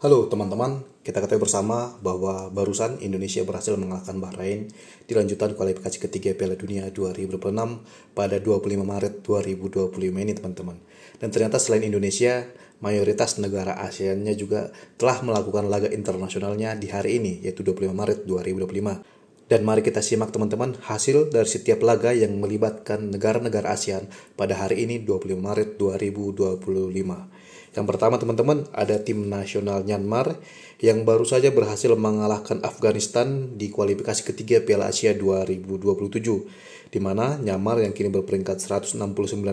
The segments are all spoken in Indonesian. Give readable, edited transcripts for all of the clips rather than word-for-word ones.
Halo teman-teman, kita ketahui bersama bahwa barusan Indonesia berhasil mengalahkan Bahrain di lanjutan kualifikasi ketiga Piala Dunia 2026 pada 25 Maret 2025 ini teman-teman. Dan ternyata selain Indonesia, mayoritas negara ASEAN-nya juga telah melakukan laga internasionalnya di hari ini, yaitu 25 Maret 2025. Dan mari kita simak teman-teman hasil dari setiap laga yang melibatkan negara-negara ASEAN pada hari ini 25 Maret 2025. Yang pertama teman-teman ada tim nasional Myanmar yang baru saja berhasil mengalahkan Afghanistan di kualifikasi ketiga Piala Asia 2027. Di mana Myanmar yang kini berperingkat 169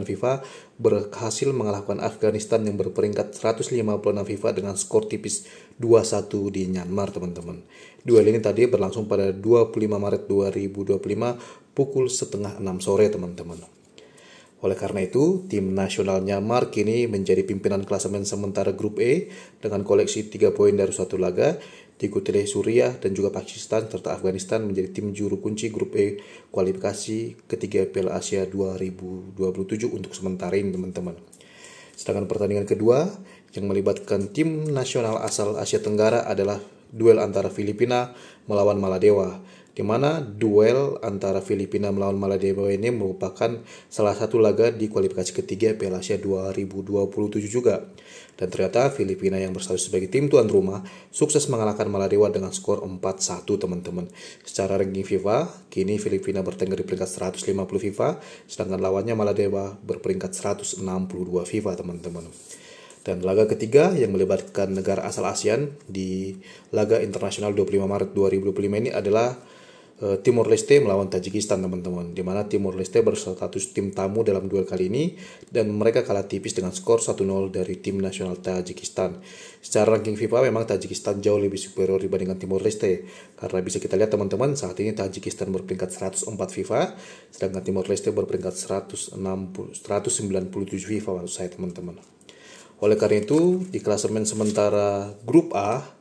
FIFA berhasil mengalahkan Afghanistan yang berperingkat 156 FIFA dengan skor tipis 2-1 di Myanmar teman-teman. Duel ini tadi berlangsung pada 25 Maret 2025 pukul setengah 6 sore teman-teman. Oleh karena itu, tim nasional Myanmar kini menjadi pimpinan klasemen sementara grup E dengan koleksi 3 poin dari suatu laga, diikuti oleh Suriah dan juga Pakistan serta Afghanistan menjadi tim juru kunci grup E kualifikasi ketiga Piala Asia 2027 untuk sementara ini teman-teman. Sedangkan pertandingan kedua yang melibatkan tim nasional asal Asia Tenggara adalah duel antara Filipina melawan Maladewa, di mana duel antara Filipina melawan Maladewa ini merupakan salah satu laga di kualifikasi ketiga Piala Asia 2027 juga. Dan ternyata Filipina yang berstatus sebagai tim tuan rumah sukses mengalahkan Maladewa dengan skor 4-1 teman-teman. Secara ranking FIFA, kini Filipina bertengger di peringkat 150 FIFA, sedangkan lawannya Maladewa berperingkat 162 FIFA teman-teman. Dan laga ketiga yang melibatkan negara asal ASEAN di laga internasional 25 Maret 2025 ini adalah Timor Leste melawan Tajikistan teman-teman, di mana Timor Leste berstatus tim tamu dalam duel kali ini dan mereka kalah tipis dengan skor 1-0 dari tim nasional Tajikistan. Secara ranking FIFA memang Tajikistan jauh lebih superior dibandingkan Timor Leste, karena bisa kita lihat teman-teman saat ini Tajikistan berperingkat 104 FIFA, sedangkan Timor Leste berperingkat 197 FIFA maksud saya teman-teman. Oleh karena itu, di klasemen sementara grup A,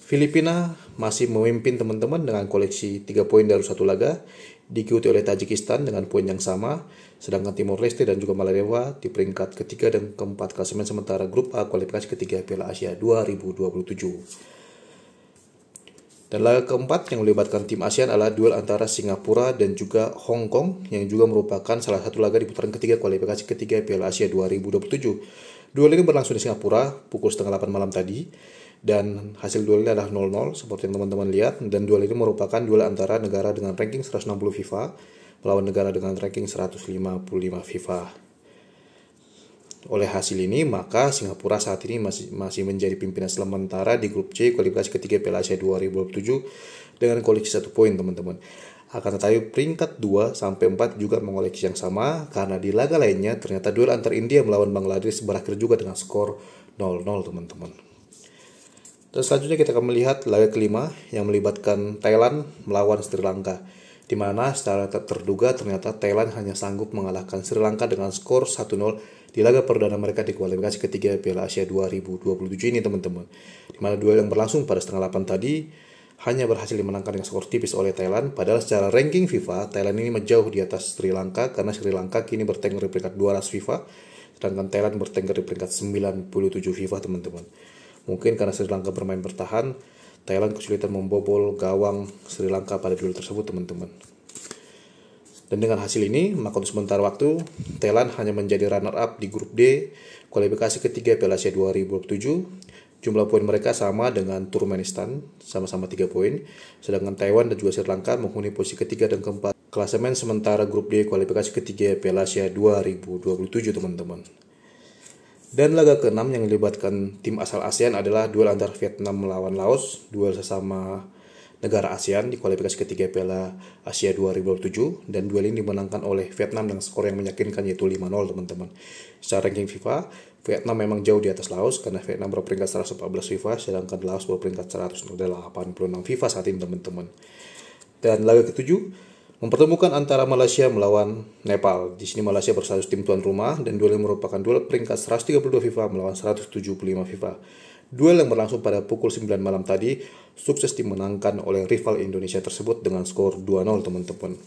Filipina masih memimpin teman-teman dengan koleksi 3 poin dari satu laga, diikuti oleh Tajikistan dengan poin yang sama, sedangkan Timor Leste dan juga Maladewa di peringkat ketiga dan keempat klasemen sementara grup A kualifikasi ketiga Piala Asia 2027. Dan laga keempat yang melibatkan tim ASEAN adalah duel antara Singapura dan juga Hong Kong yang juga merupakan salah satu laga di putaran ketiga kualifikasi ketiga Piala Asia 2027. Duel ini berlangsung di Singapura pukul setengah 8 malam tadi. Dan hasil duelnya adalah 0-0 seperti yang teman-teman lihat. Dan duel ini merupakan duel antara negara dengan ranking 160 FIFA melawan negara dengan ranking 155 FIFA. Oleh hasil ini, maka Singapura saat ini masih menjadi pimpinan sementara di grup C kualifikasi ketiga Piala Asia 2027 dengan koleksi 1 poin teman-teman. Akan tetapi peringkat 2 sampai 4 juga mengoleksi yang sama karena di laga lainnya ternyata duel antar India melawan Bangladesh berakhir juga dengan skor 0-0 teman-teman. Dan selanjutnya kita akan melihat laga kelima yang melibatkan Thailand melawan Sri Lanka, di mana secara terduga ternyata Thailand hanya sanggup mengalahkan Sri Lanka dengan skor 1-0 di laga perdana mereka di kualifikasi ketiga Piala Asia 2027 ini teman-teman. Di mana duel yang berlangsung pada setengah 8 tadi hanya berhasil dimenangkan dengan skor tipis oleh Thailand, padahal secara ranking FIFA Thailand ini menjauh di atas Sri Lanka karena Sri Lanka kini bertengger di peringkat 200 FIFA, sedangkan Thailand bertengger di peringkat 97 FIFA teman-teman. Mungkin karena Sri Lanka bermain bertahan, Thailand kesulitan membobol gawang Sri Lanka pada duel tersebut teman-teman. Dan dengan hasil ini, maka untuk sementara waktu, Thailand hanya menjadi runner-up di grup D, kualifikasi ketiga Piala Asia 2027. Jumlah poin mereka sama dengan Turkmenistan, sama-sama 3 poin. Sedangkan Taiwan dan juga Sri Lanka menghuni posisi ketiga dan keempat klasemen sementara grup D kualifikasi ketiga Piala Asia 2027 teman-teman. Dan laga ke-6 yang melibatkan tim asal ASEAN adalah duel antara Vietnam melawan Laos, duel sesama negara ASEAN di kualifikasi ketiga Piala Asia 2027, dan duel ini dimenangkan oleh Vietnam dengan skor yang meyakinkan yaitu 5-0 teman-teman. Secara ranking FIFA, Vietnam memang jauh di atas Laos karena Vietnam berperingkat 114 FIFA, sedangkan Laos berperingkat 186 FIFA saat ini teman-teman. Dan laga ke-7 mempertemukan antara Malaysia melawan Nepal. Di sini Malaysia berstatus tim tuan rumah dan duel ini merupakan duel peringkat 132 FIFA melawan 175 FIFA. Duel yang berlangsung pada pukul 9 malam tadi sukses dimenangkan oleh rival Indonesia tersebut dengan skor 2-0 teman-teman.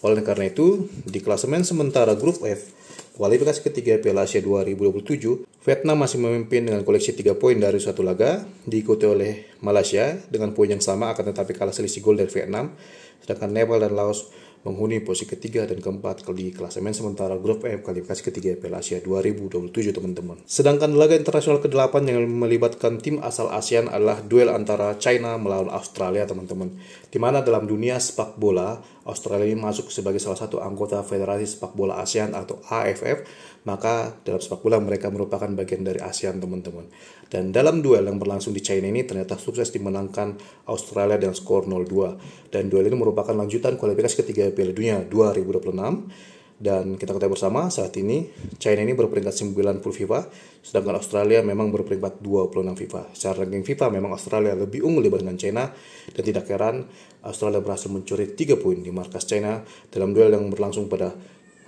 Oleh karena itu, di klasemen sementara grup F kualifikasi ketiga Piala Asia 2027, Vietnam masih memimpin dengan koleksi 3 poin dari satu laga, diikuti oleh Malaysia dengan poin yang sama akan tetapi kalah selisih gol dari Vietnam, sedangkan Nepal dan Laos menghuni posisi ketiga dan keempat di klasemen sementara grup F kualifikasi ketiga Piala Asia 2027 teman-teman. Sedangkan laga internasional ke-8 yang melibatkan tim asal ASEAN adalah duel antara China melawan Australia teman-teman. Di mana dalam dunia sepak bola, Australia ini masuk sebagai salah satu anggota Federasi Sepak Bola ASEAN atau AFF, maka dalam sepak bola mereka merupakan bagian dari ASEAN teman-teman. Dan dalam duel yang berlangsung di China ini ternyata sukses dimenangkan Australia dengan skor 0-2. Dan duel ini merupakan lanjutan kualifikasi ketiga Piala Dunia 2026. Dan kita ketahui bersama saat ini China ini berperingkat 90 FIFA, sedangkan Australia memang berperingkat 26 FIFA. Secara ranking FIFA memang Australia lebih unggul dibandingkan China, dan tidak heran Australia berhasil mencuri 3 poin di markas China dalam duel yang berlangsung pada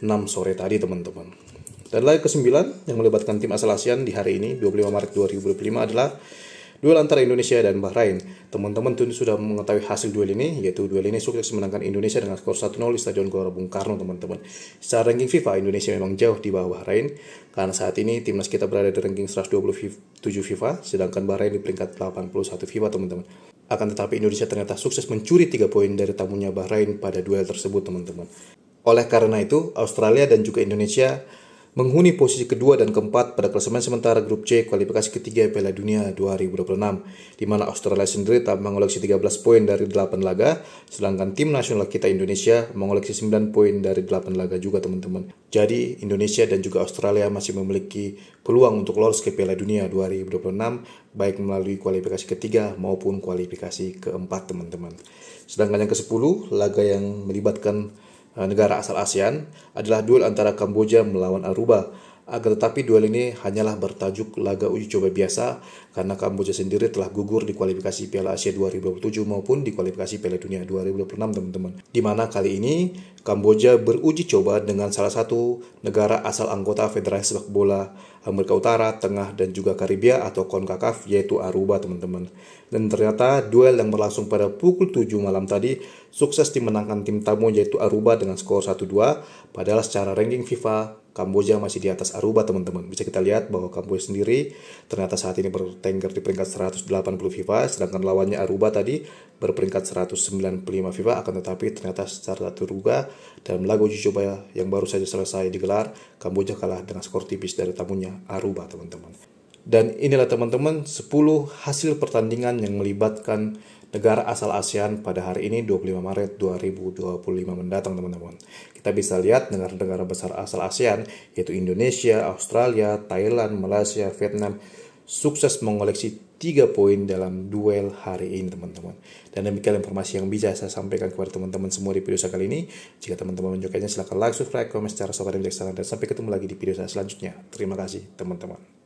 6 sore tadi teman-teman. Dan laga ke-9 yang melibatkan tim asal ASEAN di hari ini 25 Maret 2025 adalah duel antara Indonesia dan Bahrain. Teman-teman tentu sudah mengetahui hasil duel ini, yaitu duel ini sukses menangkan Indonesia dengan skor 1-0 di Stadion Gelora Bung Karno teman-teman. Secara ranking FIFA, Indonesia memang jauh di bawah Bahrain, karena saat ini timnas kita berada di ranking 127 FIFA, sedangkan Bahrain di peringkat 81 FIFA teman-teman. Akan tetapi Indonesia ternyata sukses mencuri 3 poin dari tamunya Bahrain pada duel tersebut teman-teman. Oleh karena itu, Australia dan juga Indonesia menghuni posisi kedua dan keempat pada klasemen sementara grup C kualifikasi ketiga Piala Dunia 2026, di mana Australia sendiri telah mengoleksi 13 poin dari 8 laga, sedangkan tim nasional kita Indonesia mengoleksi 9 poin dari 8 laga juga teman-teman. Jadi Indonesia dan juga Australia masih memiliki peluang untuk lolos ke Piala Dunia 2026 baik melalui kualifikasi ketiga maupun kualifikasi keempat teman-teman. Sedangkan yang ke-10, laga yang melibatkan negara asal ASEAN adalah duel antara Kamboja melawan Aruba. Akan tetapi duel ini hanyalah bertajuk laga uji coba biasa karena Kamboja sendiri telah gugur di kualifikasi Piala Asia 2027 maupun di kualifikasi Piala Dunia 2026 teman-teman. Di mana kali ini Kamboja beruji coba dengan salah satu negara asal anggota Federasi Sepak Bola Amerika Utara, Tengah, dan juga Karibia atau CONCACAF, yaitu Aruba teman-teman. Dan ternyata duel yang berlangsung pada pukul 7 malam tadi sukses dimenangkan tim tamu yaitu Aruba dengan skor 1-2, padahal secara ranking FIFA Kamboja masih di atas Aruba teman-teman. Bisa kita lihat bahwa Kamboja sendiri ternyata saat ini bertengger di peringkat 180 FIFA, sedangkan lawannya Aruba tadi berperingkat 195 FIFA, akan tetapi ternyata secara terduga dalam laga uji coba yang baru saja selesai digelar, Kamboja kalah dengan skor tipis dari tamunya Aruba teman-teman. Dan inilah teman-teman 10 hasil pertandingan yang melibatkan negara asal ASEAN pada hari ini 25 Maret 2025 mendatang teman-teman. Kita bisa lihat negara-negara besar asal ASEAN yaitu Indonesia, Australia, Thailand, Malaysia, Vietnam sukses mengoleksi 3 poin dalam duel hari ini teman-teman. Dan demikian informasi yang bisa saya sampaikan kepada teman-teman semua di video saya kali ini. Jika teman-teman menyukainya silahkan like, subscribe, komen secara sopan dan bijaksana, dan sampai ketemu lagi di video saya selanjutnya. Terima kasih teman-teman.